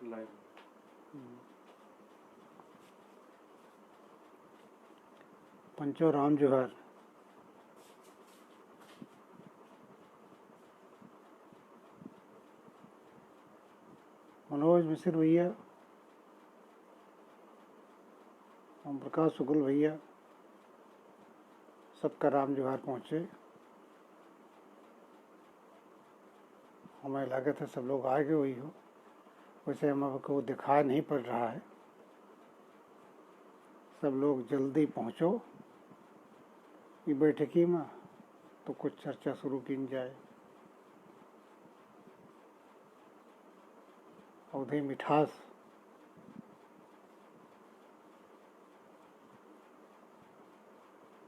Live. पंचो राम जोहार। मनोज मिश्र भैया, ओम प्रकाश शुक्ल भैया, सबका राम जोहार पहुँचे। हमें लागत है सब लोग आ गए हुई हो, वैसे हम आपको दिखाई नहीं पड़ रहा है। सब लोग जल्दी पहुँचो ये बैठकी में, तो कुछ चर्चा शुरू की जाए। अवधी मिठास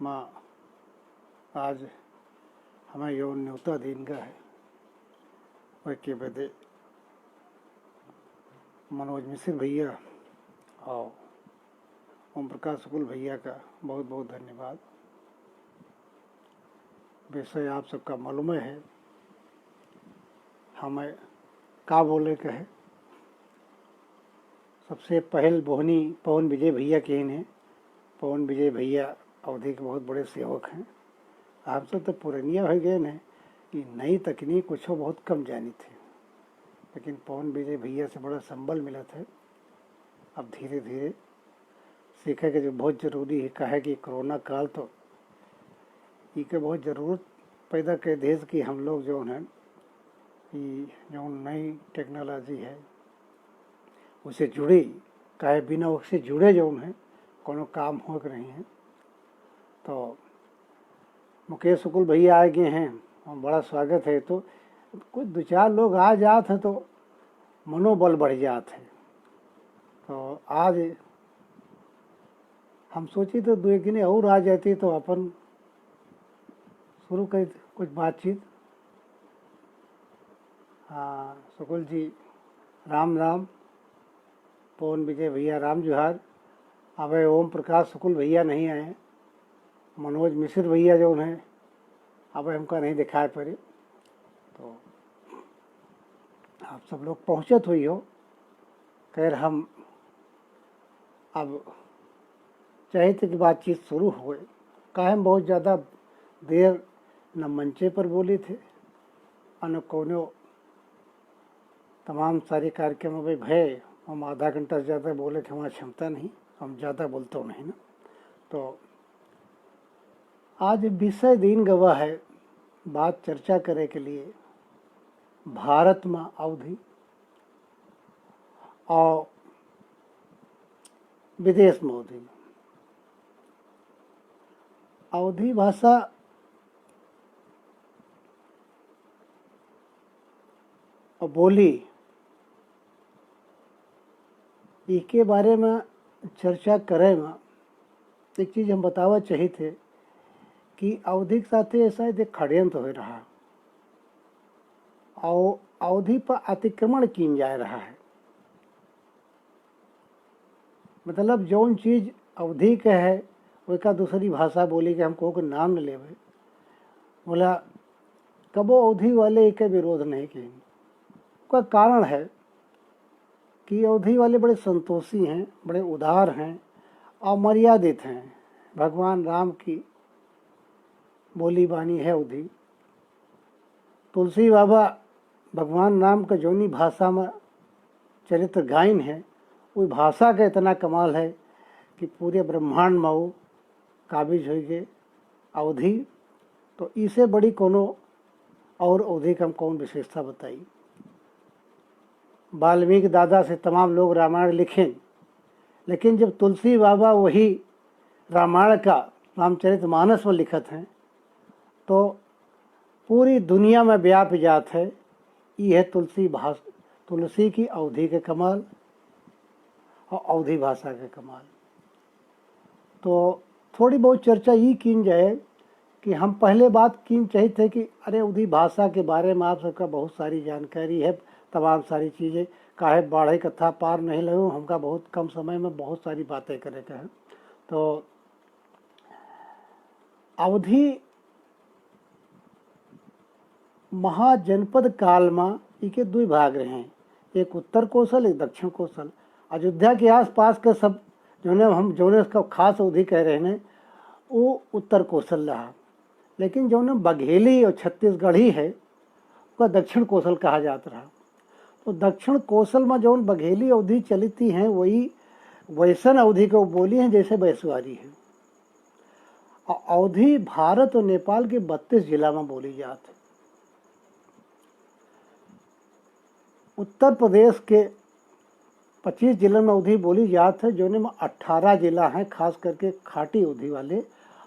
माँ आज हमें यौन न्योता दिन का है। वह के बदे मनोज मिश्र भैया और ओम प्रकाश शुक्ल भैया का बहुत बहुत धन्यवाद। विषय आप सबका मालूम है, हमें का बोले के है। सबसे पहल बोहनी पवन विजय भैया के हैं। पवन विजय भैया अवधि के बहुत बड़े सेवक हैं। आप सब तो पुरानिया हो गए हैं कि नई तकनीक कुछ बहुत कम जानी थी, लेकिन पवन विजय भैया से बड़ा संबल मिला था। अब धीरे धीरे सीखे के जो बहुत ज़रूरी है। कहे कि कोरोना काल तो इसके बहुत ज़रूरत पैदा कर देश की हम लोग जो है जो नई टेक्नोलॉजी है उसे जुड़े, कहे बिना उससे जुड़े जो है कोनो काम हो नहीं है। तो मुकेश शुक्ल भैया आ गए हैं, बड़ा स्वागत है। तो कुछ दो चार लोग आ जाते हैं तो मनोबल बढ़ जाते हैं। तो आज हम सोचे तो दो एक दिन और आ जाती तो अपन शुरू कर कुछ बातचीत। हाँ शुक्ल जी राम राम। पवन विजय भैया राम जोहार। अब ओम प्रकाश शुक्ल भैया नहीं आए, मनोज मिश्र भैया जो हैं अब हमका नहीं दिखाई पड़े। तो आप सब लोग पहुँचत हुई हो। खैर हम अब चाहते कि बातचीत शुरू हो। काहे हम बहुत ज़्यादा देर न मंचे पर बोले थे और न कोनो तमाम सारे कार्यक्रम में भय हम आधा घंटा से ज़्यादा बोले कि हमारी क्षमता नहीं, हम ज़्यादा बोलते नहीं ना। तो आज विषय दिन गवाह है बात चर्चा करे के लिए भारत में अवधि और विदेश में अवधि। अवधी भाषा और बोली इसके बारे में चर्चा करे में एक चीज़ हम बतावा चाहिए थे कि अवधि के साथ ऐसा एक षड्यंत्र हो रहा और अवधि पर अतिक्रमण किया जा रहा है। मतलब जौन चीज़ अवधि के है वो का दूसरी भाषा बोली के हमको को नाम न लेवे। बोला कबो अवधि वाले एक विरोध नहीं किए। का कारण है कि अवधि वाले बड़े संतोषी हैं, बड़े उदार हैं और मर्यादित हैं। भगवान राम की बोली बानी है अवधि। तुलसी बाबा भगवान राम का जौनी भाषा में चरित्र गायन है, वो भाषा का इतना कमाल है कि पूरे ब्रह्मांड में वो काबिज हो गए अवधि। तो इससे बड़ी कोनो और अवधि का हम कौन विशेषता बताई। वाल्मीकि दादा से तमाम लोग रामायण लिखें, लेकिन जब तुलसी बाबा वही रामायण का रामचरितमानस में लिखत हैं तो पूरी दुनिया में व्याप जात है। ये है तुलसी की अवधि के कमाल और अवधि भाषा के कमाल। तो थोड़ी बहुत चर्चा ये की जाए कि हम पहले बात की चाहिए थे कि अरे अवधि भाषा के बारे में आप सबका बहुत सारी जानकारी है, तमाम सारी चीज़ें काहे बाढ़े कथा पार नहीं लगो। हमका बहुत कम समय में बहुत सारी बातें करे के हैं। तो अवधि महाजनपद काल में इके दो भाग रहे हैं। एक उत्तर कौशल एक दक्षिण कौशल। अयोध्या के आसपास के सब जो ने उसका खास अवधि कह रहे हैं वो उत्तर कौशल रहा, लेकिन जो ने बघेली और छत्तीसगढ़ी है उसका दक्षिण कौशल कहा जाता रहा। तो दक्षिण कौशल में जो बघेली अवधि चलती हैं वही वैसन अवधि को बोली हैं जैसे बैसवारी है। अवधि भारत और नेपाल के 32 जिला में बोली जाती। उत्तर प्रदेश के 25 जिलों में अवधि बोली जाती है, जो में 18 जिला हैं खास करके खाटी अवधि वाले,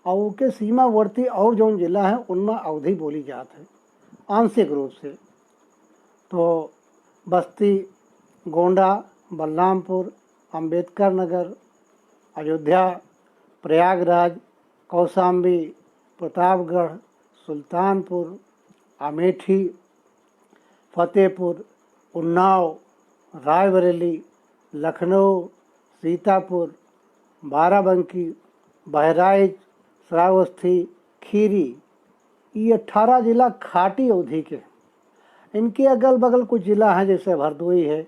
और उनके सीमावर्ती और जो जिला हैं उनमें अवधि बोली जाती है आंशिक रूप से। तो बस्ती, गोंडा, बलरामपुर, अंबेडकर नगर, अयोध्या, प्रयागराज, कौशाम्बी, प्रतापगढ़, सुल्तानपुर, अमेठी, फतेहपुर, उन्नाव, रायबरेली, लखनऊ, सीतापुर, बाराबंकी, बहराइच, श्रावस्ती, खीरी, ये 18 जिला खाटी अवधि के। इनके अगल बगल कुछ जिला हैं जैसे भरदोई है,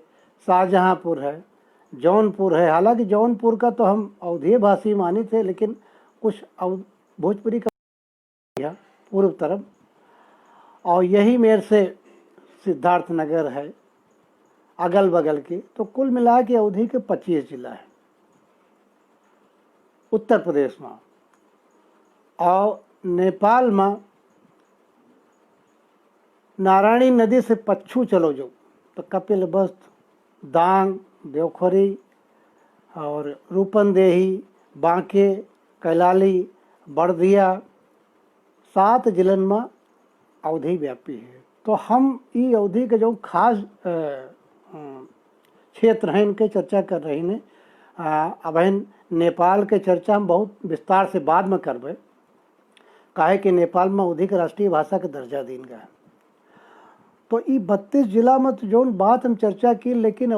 शाहजहांपुर है, जौनपुर है। हालांकि जौनपुर का तो हम अवधीय भाषी माने थे, लेकिन कुछ भोजपुरी का पूर्व तरफ, और यही मेर से सिद्धार्थनगर है अगल बगल के। तो कुल मिला के अवधि के 25 जिला है उत्तर प्रदेश में। और नेपाल में नारायणी नदी से पच्छू चलो जो तो कपिलवस्त, दांग, देवखोरी और रूपनदेही, बांके, कैलाली, बड़दिया 7 जिलन में अवधि व्यापी है। तो हम ये अवधि के जो खास क्षेत्र हैं इनके चर्चा कर रहे हैं। अब नेपाल के चर्चा हम बहुत विस्तार से बाद में करबे, काहे कि नेपाल में अवधि के राष्ट्रीय भाषा का दर्जा दीन गया है। तो ये 32 जिला में तो जो बात हम चर्चा की, लेकिन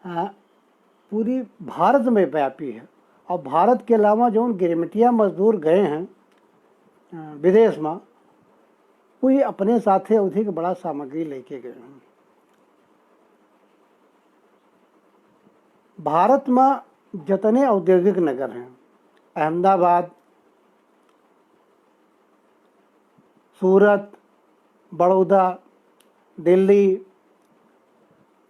पूरी भारत में व्यापी है। और भारत के अलावा जो गिरमिटिया मजदूर गए हैं विदेश में, वो अपने साथे अवधि की बड़ा सामग्री लेके गए हैं। भारत में जितने औद्योगिक नगर हैं, अहमदाबाद, सूरत, बड़ौदा, दिल्ली,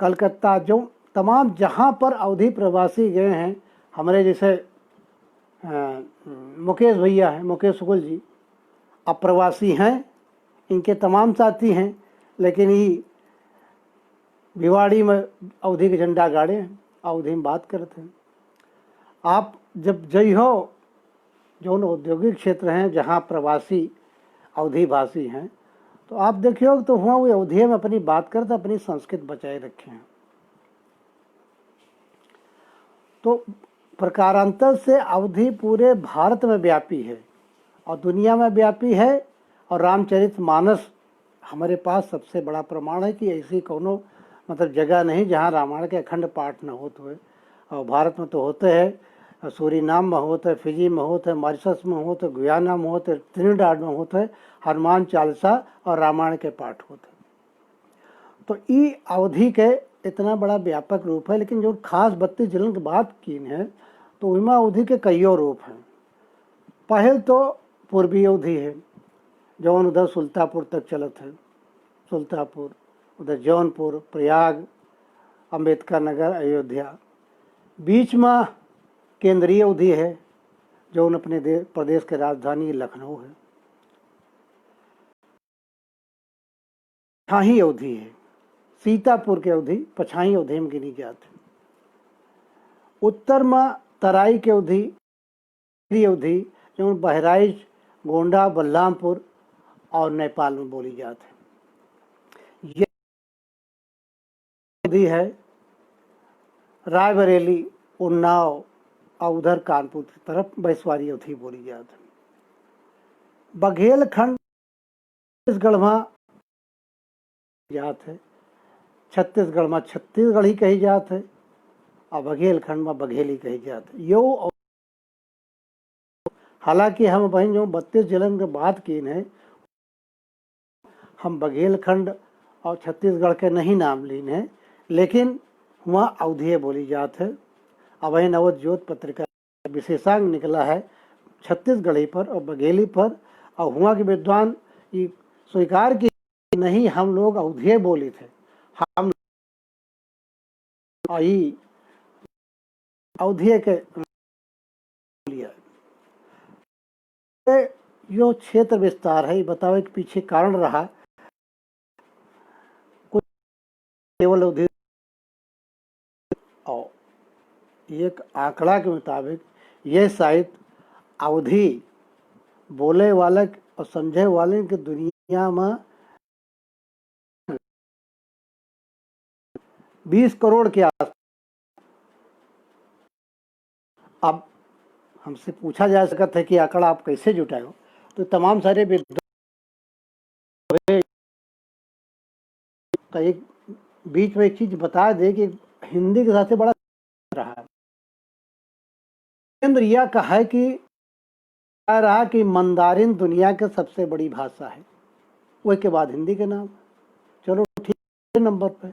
कलकत्ता, जो तमाम जहाँ पर अवधि प्रवासी गए हैं, हमारे जैसे मुकेश भैया हैं, मुकेश शुक्ल जी अप्रवासी हैं, इनके तमाम साथी हैं, लेकिन ये भिवाड़ी में अवधि के झंडा गाड़े हैं, अवधि में बात करते हैं। आप जब जई हो जो औद्योगिक क्षेत्र हैं जहाँ प्रवासी अवधि भाषी हैं, तो आप देखियो तो हुआ वो अवधि में अपनी बात करते, अपनी संस्कृति बचाए रखे हैं। तो प्रकारांतर से अवधि पूरे भारत में व्यापी है और दुनिया में व्यापी है। और रामचरितमानस हमारे पास सबसे बड़ा प्रमाण है कि ऐसी कोनो मतलब जगह नहीं जहाँ रामायण के अखंड पाठ न होते हुए। और भारत में तो होते हैं, सूरीनाम में होते हैं, फिजी में होते हैं, मॉरिशस में होते हैं, गुयाना में होते हैं, त्रिनिडाद में होते हैं, हनुमान चालीसा और रामायण के पाठ होते हैं। तो ये अवधि के इतना बड़ा व्यापक रूप है। लेकिन जो खास 32 जिलों की बात की है तो उनमें अवधि के कईयों रूप हैं। पहल तो पूर्वी अवधि है, जौन उधर सुल्तापुर तक चलत है, सुल्तापुर, उधर जौनपुर, प्रयाग, अंबेडकर नगर, अयोध्या। बीच में केंद्रीय अवधि है, जौन अपने प्रदेश के राजधानी लखनऊ है। पछाही अवधि है, सीतापुर के अवधि पछाही अवधि में गिनी जाती। उत्तर में तराई के अवधि जो बहराइच, गोंडा, बलरामपुर और नेपाल में बोली जाती है। ये अवधि है रायबरेली, उन्नाव और उधर कानपुर की तरफ बैसवारी अवधि बोली जाती है। बघेलखंड छत्तीसगढ़ में जात है, छत्तीसगढ़ में छत्तीसगढ़ी कही जात है और बघेलखंड में बघेली कही जात है। यो हालांकि हम वहीं जो 32 जिलों की बात की है, हम बघेलखंड और छत्तीसगढ़ के नहीं नाम लीन है, लेकिन वहाँ अवधिये बोली जात है। अभय नवोद्योत पत्रिका विशेषांक निकला है छत्तीसगढ़ी पर और बघेली पर, और वहाँ के विद्वान ये स्वीकार की नहीं, हम लोग अवधिये बोली थे, हम अवधिये के लिया। जो क्षेत्र विस्तार है, बताओ कि पीछे कारण रहा कुछ केवल अवधि, और एक आंकड़ा के मुताबिक यह साहित्य अवधि बोले वाले और समझे वाले की दुनिया में 20 करोड़ के आस। अब हमसे पूछा जा सकता है कि आंकड़ा आप कैसे जुटाए हो, तो तमाम सारे तो एक बीच में एक चीज बता दे कि हिंदी के सबसे बड़ा रहा है केंद्र यह कहा है कि रहा कि मंदारिन दुनिया की सबसे बड़ी भाषा है, वही के बाद हिंदी के नाम। चलो ठीक नंबर पे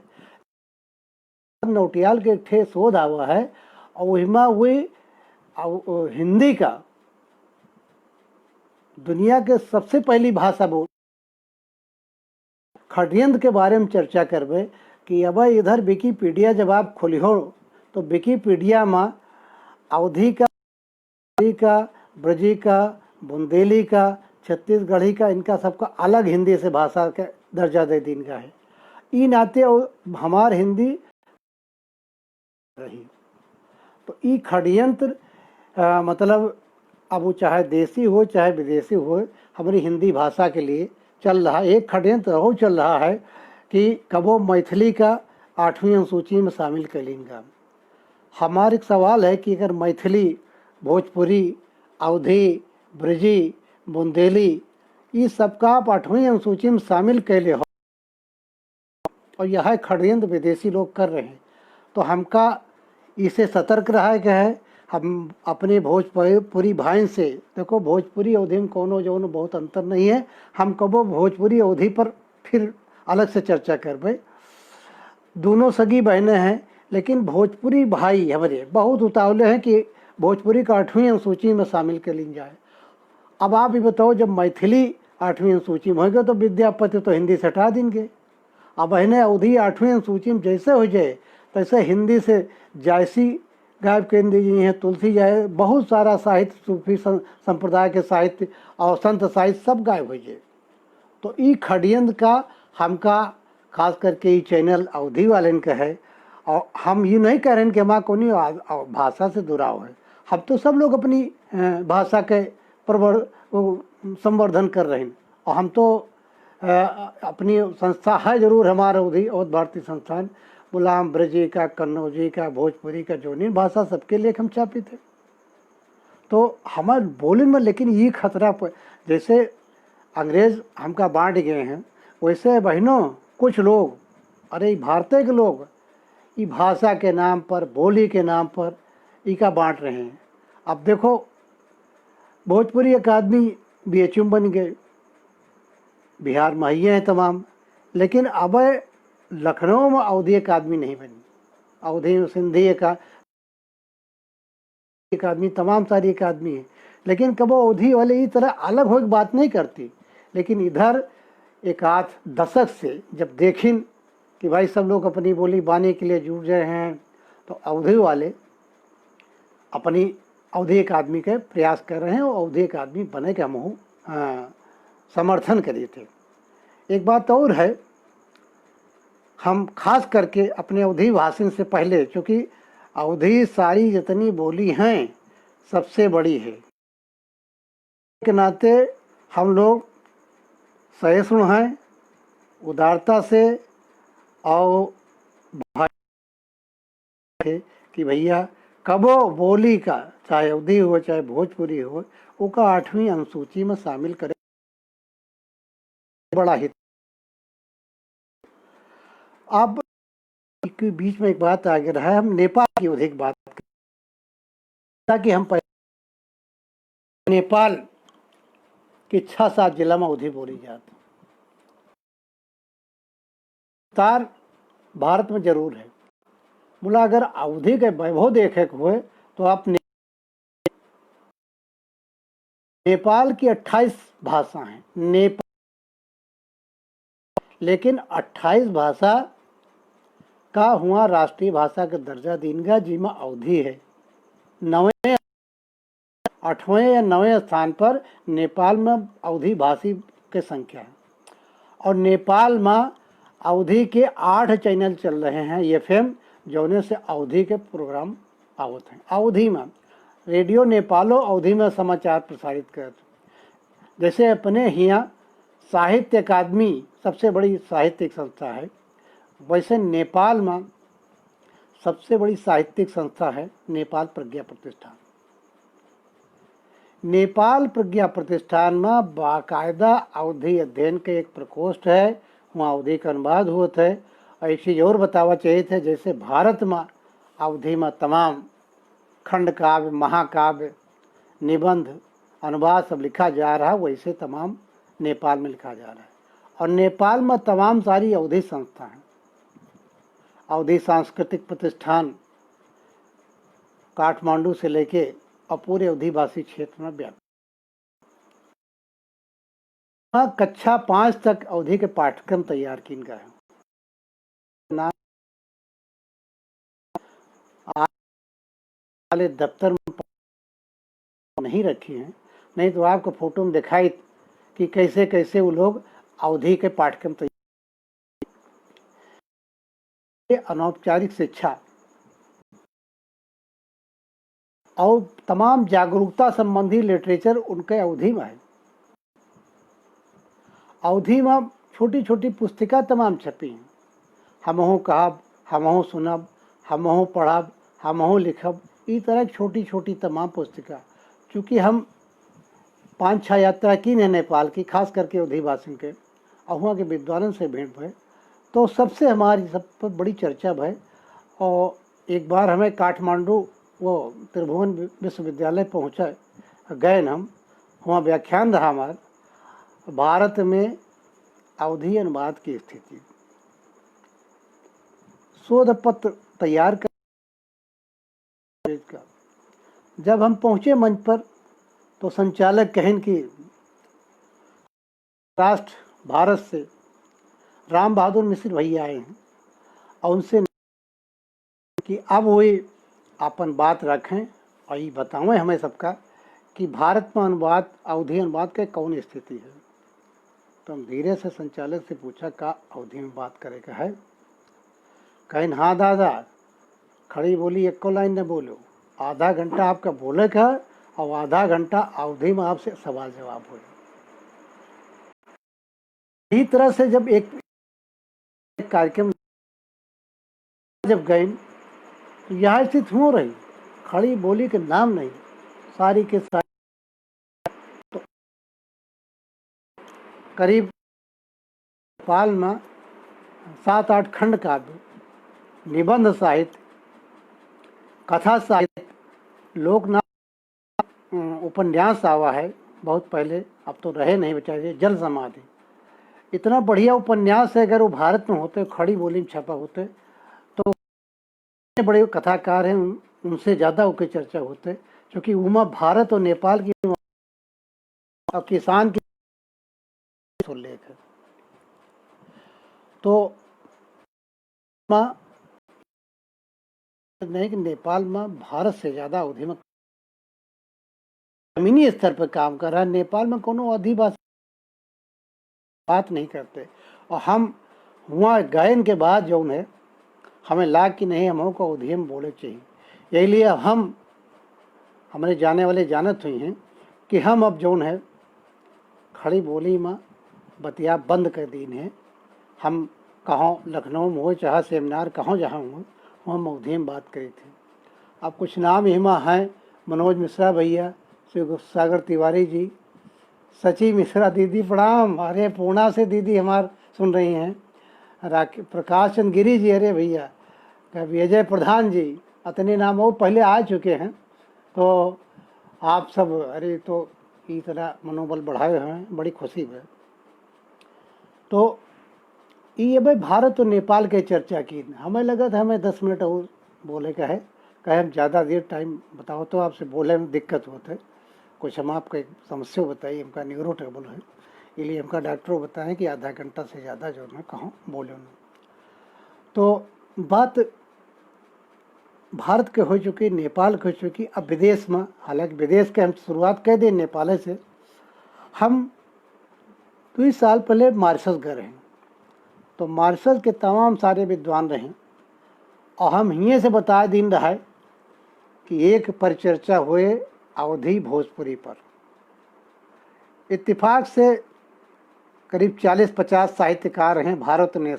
नौटियाल के ठे शोध हुआ है और वहीमा हुई हिंदी का दुनिया के सबसे पहली भाषा बोल। षड्यंत्र के बारे में चर्चा करबे कि अब इधर विकिपीडिया जब आप खोली हो तो विकिपीडिया में अवधी का ब्रजी का बुंदेली का छत्तीसगढ़ी का इनका सबका अलग हिंदी से भाषा का दर्जा दे दी इनका है। ई नाते हमार हिंदी रही तो ई षड्यंत्र मतलब अब वो चाहे देसी हो चाहे विदेशी हो हमारी हिंदी भाषा के लिए चल रहा एक षड्यंत्र हो चल रहा है कि कबो मैथिली का 8वीं अनुसूची में शामिल कर लेंगे। हमारा एक सवाल है कि अगर मैथिली भोजपुरी अवधी ब्रजी बुंदेली इस सबका आप 8वीं अनुसूची में शामिल कैले हो और यह षड्यंत्र विदेशी लोग कर रहे हैं, तो हमका इसे सतर्क रहा के है। हम अपने भोजपुरी भाई से देखो भोजपुरी अवधि में कोनो जो बहुत अंतर नहीं है, हम कबो भोजपुरी अवधि पर फिर अलग से चर्चा करबे। दोनों सगी बहनें हैं, लेकिन भोजपुरी भाई हमारे बहुत उतावले हैं कि भोजपुरी का 8वीं अनुसूची में शामिल कर ली जाए। अब आप ही बताओ जब मैथिली 8वीं अनुसूची में होगा तो विद्यापति तो हिंदी से हटा देंगे। अब बहने अवधि 8वीं अनुसूची में जैसे हो जाए तैसे हिंदी से जायसी गायब केंद्र जी हैं, तुलसी जाए, बहुत सारा साहित्य सूफी संप्रदाय के साहित्य और संत साहित्य सब गायब हो जाए। तो ई षड्यंत्र का हमका खास करके ये चैनल अवधि वाले का है। और हम ये नहीं कह रहे हैं कि हमारा कोई भाषा से दुराव है, हम तो सब लोग अपनी भाषा के संवर्धन कर रहे हैं। और हम तो अपनी संस्था है जरूर हमारा अवधि अवध भारती संस्थान, गुलाम ब्रजी का कन्नौजी का भोजपुरी का जोनिन भाषा सबके लिए हम चापित है। तो हमारे बोले में लेकिन ये खतरा पर जैसे अंग्रेज हमका बांट गए हैं वैसे बहनों कुछ लोग अरे भारतीय के लोग ये भाषा के नाम पर बोली के नाम पर इका बांट रहे हैं। अब देखो भोजपुरी अकादमी BHU बन गए, बिहार में ही हैं तमाम, लेकिन अब लखनऊ में अवधि अकादमी नहीं बनी। अवधि में सिंधी अकादमी तमाम सारी अकादमी है, लेकिन कब अवधि वाले इस तरह अलग हो बात नहीं करती। लेकिन इधर एक आध दशक से जब देखें कि भाई सब लोग अपनी बोली बाने के लिए जुट रहे हैं तो अवधि वाले अपनी अवधि अकादमी के प्रयास कर रहे हैं और अवधि अकादमी बने के हम समर्थन करे थे। एक बात और है, हम खास करके अपने अवधि भाषण से पहले, चूँकि अवधि सारी जितनी बोली हैं सबसे बड़ी है के नाते हम लोग सहिष्णु हैं, उदारता से और भाई कि भैया कबो बोली का चाहे अवधि हो चाहे भोजपुरी हो उसका 8वीं अनुसूची में शामिल करें, बड़ा हित। अब के बीच में एक बात आगे रहा है, हम नेपाल की अधिक बात ताकि हम नेपाल के 6-7 जिला में अवधि बोली जाती। विस्तार भारत में जरूर है। बोला अगर अवधि के वैभव देखे हुए तो आप नेपाल की 28 भाषा हैं नेपाल, लेकिन 28 भाषा का हुआ राष्ट्रीय भाषा का दर्जा दीनगा जिसमें अवधि है 9वें 8वें या 9वें स्थान पर नेपाल में अवधि भाषी की संख्या है। और नेपाल में अवधि के 8 चैनल चल रहे हैं एफएम, जौने से अवधि के प्रोग्राम आवत हैं। अवधि में रेडियो नेपालो अवधि में समाचार प्रसारित करते। जैसे अपने यहाँ साहित्य अकादमी सबसे बड़ी साहित्यिक संस्था है, वैसे नेपाल में सबसे बड़ी साहित्यिक संस्था है नेपाल प्रज्ञा प्रतिष्ठान। नेपाल प्रज्ञा प्रतिष्ठान में बाकायदा अवधि अध्ययन के एक प्रकोष्ठ है, वहाँ अवधि का अनुवाद हुआ है। ऐसी और बतावा चाहिए थे जैसे भारत में अवधि में तमाम खंड काव्य, महाकाव्य, निबंध, अनुवाद सब लिखा जा रहा है, वैसे तमाम नेपाल में लिखा जा रहा है। और नेपाल में तमाम सारी अवधि संस्था हैं। अवधि सांस्कृतिक प्रतिष्ठान काठमांडू से लेके और पूरे अवधिवासी क्षेत्र में व्याप्त। कक्षा 5 तक अवधि के पाठ्यक्रम तैयार किन गए हैं। वाले दफ्तर में नहीं रखी हैं, नहीं तो आपको फोटो में दिखाई कि कैसे कैसे वो लोग अवधि के पाठ्यक्रम तैयार। अनौपचारिक शिक्षा और तमाम जागरूकता संबंधी लिटरेचर उनके अवधि में है। अवधि में छोटी छोटी पुस्तिका तमाम छपी हैं। हमहू कहब, हमहू सुनब, हमहू पढ़ब, हमहू लिखब, इस तरह की छोटी छोटी तमाम पुस्तिका। चूँकि हम 5-6 यात्रा की है नेपाल की, खास करके अवधिवासियों के, और वहाँ के विद्वानों से भेंट भय, तो सबसे हमारी सब पर बड़ी चर्चा भय। और एक बार हमें काठमांडू वो त्रिभुवन विश्वविद्यालय पहुँचा गए हम, वहाँ व्याख्यान रहा हमारा भारत में अवधि अनुवाद की स्थिति। शोध पत्र तैयार कर जब हम पहुँचे मंच पर तो संचालक कहन कि राष्ट्र भारत से राम बहादुर मिश्र भैया आए हैं और उनसे कि अब वही अपन बात रखें और ये बताएं हमें सबका कि भारत में अनुवाद, अवधि अनुवाद के कौन स्थिति है। तो हम धीरे से संचालक से पूछा का अवधि में बात करेगा है। कहें हाँ दादा, खड़ी बोली एको लाइन न बोलो, आधा घंटा आपका बोले का और आधा घंटा अवधि में आपसे सवाल जवाब हो। इसी तरह से जब एक कार्यक्रम जब गए तो यह स्थित हो रही, खड़ी बोली के नाम नहीं, सारी के सारी। तो करीब नेपाल में 7-8 खंड काव्य, निबंध साहित्य, कथा साहित्य, लोकनाथ, उपन्यास आवा है बहुत पहले, अब तो रहे नहीं बेचारे, जल समाधि। इतना बढ़िया उपन्यास है, अगर वो भारत में होते, खड़ी बोली में छपा होते तो बड़े कथाकार हैं, उनसे ज़्यादा उनकी चर्चा होते, क्योंकि उमा भारत और नेपाल की और किसान की उल्लेख है। तो नहीं कि नेपाल में भारत से ज़्यादा अवधि में जमीनी स्तर पर काम कर रहा है। नेपाल में कोनो आदिवासी बात नहीं करते। और हम वहाँ गायन के बाद जो है हमें लाग कि नहीं, हम को अवधि में बोले चाहिए। यही लिए हम हमारे जाने वाले जानत हुई हैं कि हम अब जो है खड़ी बोली में बतिया बंद कर दीन है। हम कहाँ लखनऊ में हो चाहे सेमिनार कहाँ जहाँ हो, हम अवधि में बात करी थी। अब कुछ नाम हिमा हैं, मनोज मिश्रा भैया, शिव सागर तिवारी जी, सची मिश्रा दीदी प्रणाम, अरे पूर्णा से दीदी हमार सुन रही हैं, प्रकाश चंद गिरी जी, अरे भैया विजय प्रधान जी, इतने नाम वो पहले आ चुके हैं। तो आप सब अरे तो इस तरह मनोबल बढ़ाए हैं, बड़ी खुशी है। तो ये भाई भारत और नेपाल के चर्चा की। हमें लगा था हमें 10 मिनट और बोले का है, कहे हम ज़्यादा देर टाइम बताओ तो आपसे बोले में दिक्कत होता है। कुछ हम आपको एक समस्या बताइए, हमका न्यूरो ट्रबल है, इसलिए हमका डॉक्टर बताएं कि आधा घंटा से ज़्यादा जो है कहो बोले उन्हें। तो बात भारत के हो चुकी, नेपाल के हो चुकी, अब विदेश में, हालांकि विदेश के हम शुरुआत कर दें नेपाल से। हम 2 साल पहले मॉरिशस गए हैं, तो मॉरिशस के तमाम सारे विद्वान रहे और हम हिये से बता दिन रहा है कि एक परिचर्चा हुए अवधी भोजपुरी पर। इत्तेफाक से करीब 40-50 साहित्यकार हैं भारत ने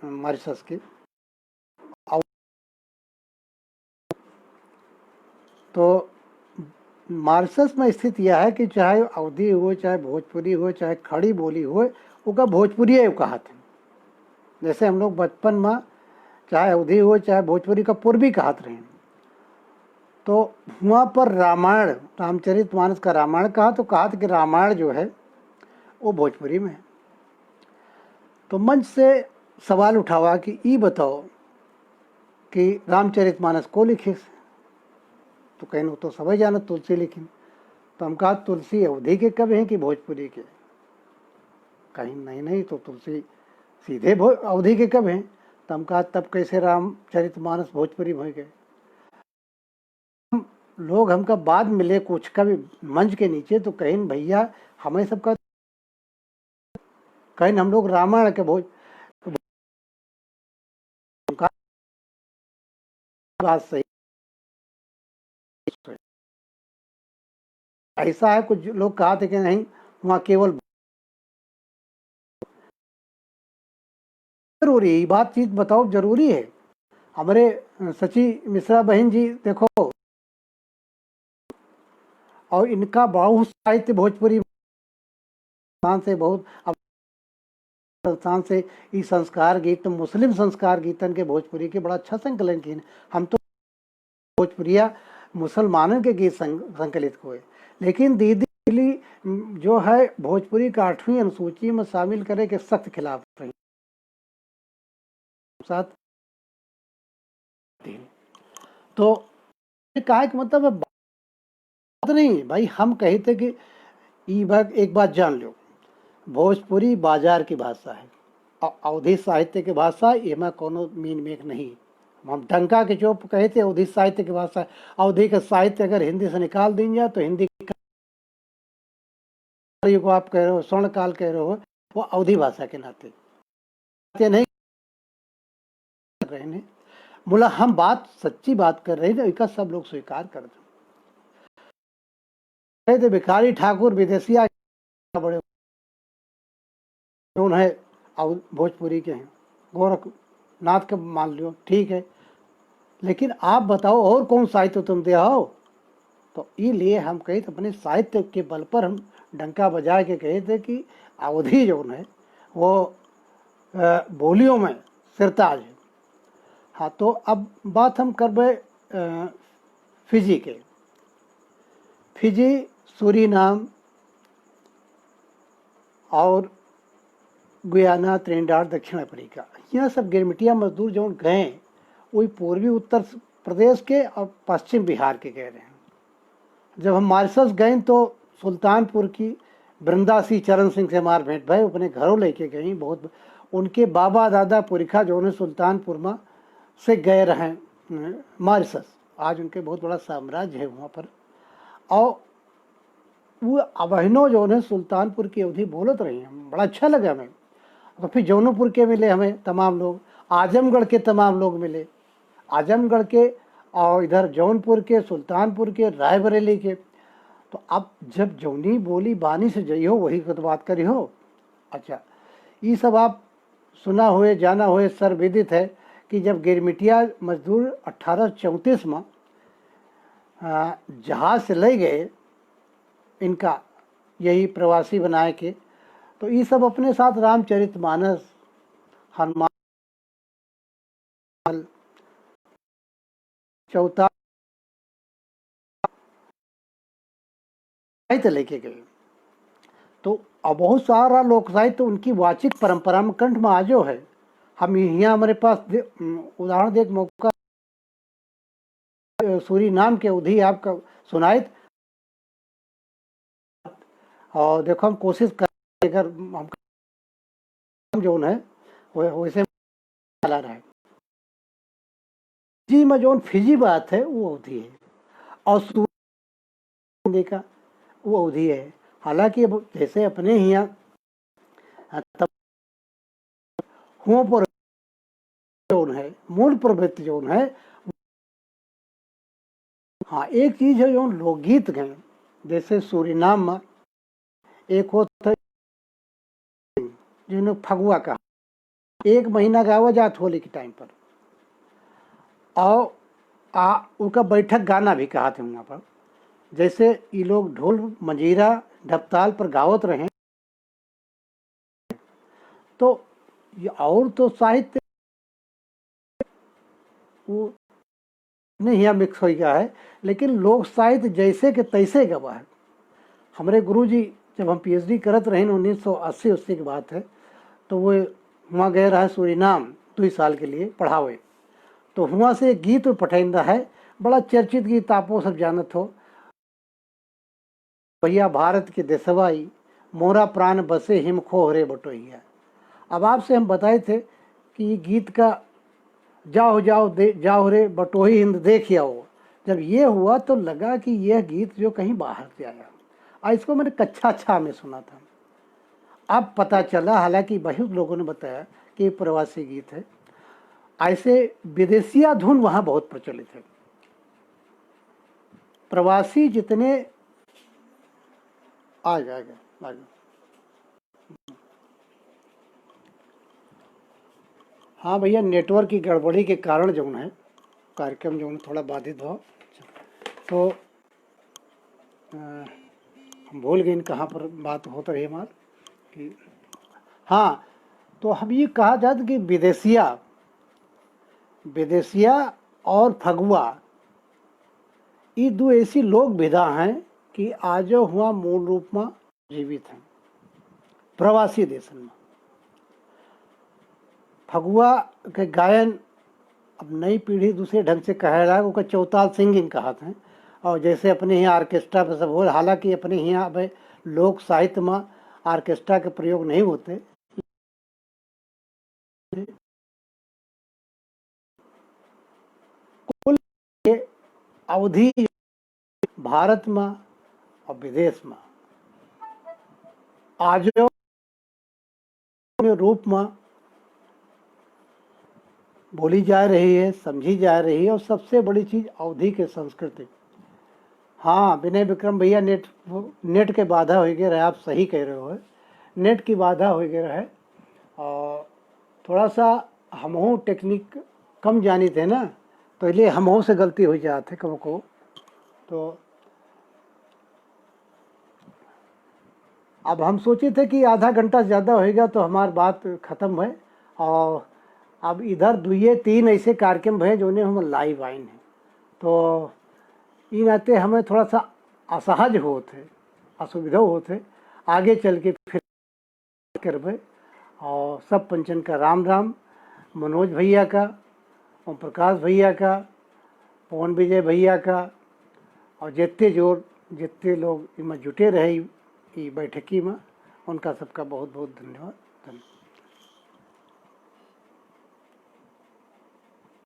मॉरिशस के। तो मॉरिशस में स्थित यह है कि चाहे अवधी हो, चाहे भोजपुरी हो, चाहे खड़ी बोली हो, उसका भोजपुरी कहा था। जैसे हम लोग बचपन में चाहे अवधी हो चाहे भोजपुरी का पूर्वी कहत रहे। तो वहाँ पर रामायण, रामचरितमानस का रामायण कहा तो कहा था कि रामायण जो है वो भोजपुरी में है। तो मंच से सवाल उठावा कि ये बताओ कि रामचरितमानस को लिखे, तो कहने तो सभी जाना तुलसी लिखी। तो हम कहा तुलसी अवधी के कवि हैं कि भोजपुरी के? कहीं नहीं नहीं, तो तुलसी सीधे अवधी के कवि हैं। तो हम कहा तब कैसे रामचरितमानस भोजपुरी हो गए? लोग हमका बाद मिले कुछ कवि मंच के नीचे, तो कहीं भैया हमें सबका कहीं हम लोग रामायण के बात सही। ऐसा है, कुछ लोग कहा थे कि नहीं वहाँ केवल जरूरी बातचीत बताओ जरूरी है। हमारे सची मिश्रा बहन जी देखो, और इनका बहुत साहित्य भोजपुरी से बहुत संस्थान से ई संस्कार गीत, मुस्लिम संस्कार गीतन के भोजपुरी के बड़ा अच्छा संकलन किए। हम तो भोजपुरिया मुसलमानों के गीत संकलित हुए, लेकिन दीदी जो है भोजपुरी का 8वीं अनुसूची में शामिल करे के सख्त खिलाफ रही। साथ तो कहा कि मतलब बात नहीं भाई, हम कहे थे कि एक बात जान लो, भोजपुरी बाजार की भाषा है, अवधी साहित्य की भाषा, एमा कोनो मीन मेक नहीं। हम डंका के चौप कहे थे अवधी साहित्य की भाषा। अवधी का साहित्य अगर हिंदी से निकाल दी जाए तो हिंदी को आप कह रहे हो, स्वर्ण काल कह रहे हो, वो अवधी भाषा के नाते नहीं कर रहे हैं। बोला हम बात सच्ची बात कर रहे थे, इसका सब लोग स्वीकार कर दो। भिखारी ठाकुर विदेशिया बड़े है भोजपुरी के हैं, गोरखनाथ के मान लो, ठीक है, लेकिन आप बताओ और कौन साहित्य तुम दे हो? तो इसलिए हम कहे थे अपने साहित्य के बल पर हम डंका बजा के कहे थे कि अवधी जो है वो बोलियों में सिरताज है। हाँ, तो अब बात हम करबे फिजी के। फिजी, सूरीनाम और गुयाना, त्रिनिडाद, दक्षिण अफ्रीका, यह सब गिरमिटिया मजदूर जो गए वही पूर्वी उत्तर प्रदेश के और पश्चिम बिहार के गए रहे हैं। जब हम मॉरिशस गए तो सुल्तानपुर की वृंदासी चरण सिंह से हमार भेंट भाई अपने घरों लेके गई। बहुत उनके बाबा दादा पुरखा जो उन्हें सुल्तानपुर में से गए रहे मॉरिशस। आज उनके बहुत बड़ा साम्राज्य है वहाँ पर, और वो अबहिनो जो उन्हें सुल्तानपुर की अवधि बोलत रही हैं, बड़ा अच्छा लगा हमें। तो फिर जौनपुर के मिले हमें तमाम लोग, आजमगढ़ के तमाम लोग मिले, आजमगढ़ के और इधर जौनपुर के, सुल्तानपुर के, रायबरेली के। तो अब जब जौनी बोली बानी से जई हो वही तो बात करी हो। अच्छा, ये सब आप सुना हुए जाना हुए सर्वविदित है कि जब गिरमिटिया मजदूर 1834 में जहाज से ले गए इनका यही प्रवासी बनाए के, तो ये सब अपने साथ रामचरितमानस, हनुमान चौथा साहित्य लेके गए। तो अब बहुत सारा लोक साहित्य उनकी वाचिक परंपरा में कंठ में आजो है। हम यहाँ हमारे पास उदाहरण देख मौका सूरी नाम के उधी आपका सुनाए, और देखो हम कोशिश कर अगर हम जो है वैसे चला रहा है जी में जो फिजी बात है वो अवधि है, और सूर्य का वो अवधि है। हालांकि अब जैसे अपने यहाँ तब हुओं पर जो है मूल प्रवृत्ति जो है, हाँ एक चीज है जो लोकगीत गए, जैसे सूरीनाम में एक होता जिन्होंने फगुआ कहा, 1 महीना गावा जात होली के टाइम पर, और उनका बैठक गाना भी कहा थे वहाँ पर। जैसे ये लोग ढोल मंजीरा ढपताल पर गावत रहे, तो ये और तो साहित्य वो नहीं यहाँ मिक्स हो गया है, लेकिन लोक साहित्य जैसे के तैसे गवा है। हमारे गुरुजी जब हम पीएचडी करत रहे 1980 की बात है, तो वो वहाँ गए रहा सूरीनाम 2 साल के लिए पढ़ावे, तो वहाँ से एक गीत पठेंदा है, बड़ा चर्चित गीत, आपो सब जानत हो, भैया भारत के देशवाई मोरा प्राण बसे हिम खो रे बटोहिया। अब आपसे हम बताए थे कि गीत का जाओ जाओ जाओ रे बटोही हिंद देख आओ, जब ये हुआ तो लगा कि यह गीत जो कहीं बाहर से आया, और इसको मैंने कक्षा 6 में सुना था। अब पता चला, हालांकि बहुत लोगों ने बताया कि ये प्रवासी गीत है। ऐसे विदेशिया धुन वहाँ बहुत प्रचलित है। प्रवासी जितने आ जाएगा। हाँ भैया, नेटवर्क की गड़बड़ी के कारण जो है कार्यक्रम जो है थोड़ा बाधित हो, तो हम भूल गए कहाँ पर बात होता रही हमार कि हाँ, तो हम ये कहा जाता कि विदेशिया और फगुआ ये 2 ऐसी लोक विधा हैं कि आज हुआ मूल रूप में जीवित हैं प्रवासी देशन में। फगुआ के गायन अब नई पीढ़ी दूसरे ढंग से कह रहा है, वो चौताल सिंगिंग कहा था, और जैसे अपने यहाँ ऑर्केस्ट्रा पर सब हो, हालांकि अपने यहाँ अब लोक साहित्य में ऑर्केस्ट्रा के प्रयोग नहीं होते, कुल अवधि भारत में और विदेश में आज रूप में बोली जा रही है, समझी जा रही है, और सबसे बड़ी चीज अवधि के संस्कृति। हाँ विनय विक्रम भैया, नेट के बाधा हो गया रहे, आप सही कह रहे हो, नेट की बाधा हो गया है, और थोड़ा सा हमहू टेक्निक कम जानी थे ना, तो इसलिए हमहू से गलती हो जाते कब को। तो अब हम सोचे थे कि आधा घंटा ज़्यादा होएगा तो हमारी बात ख़त्म है, और अब इधर 2-3 ऐसे कार्यक्रम हैं जो हम लाइव आइन हैं, तो इन नाते हमें थोड़ा सा असहज होते, असुविधा होते, आगे चल के फिर करबे। और सब पंचन का राम राम, मनोज भैया का, ओम प्रकाश भैया का, पवन विजय भैया का, और जितने लोग इनमें जुटे रहे बैठकी में, उनका सबका बहुत बहुत धन्यवाद।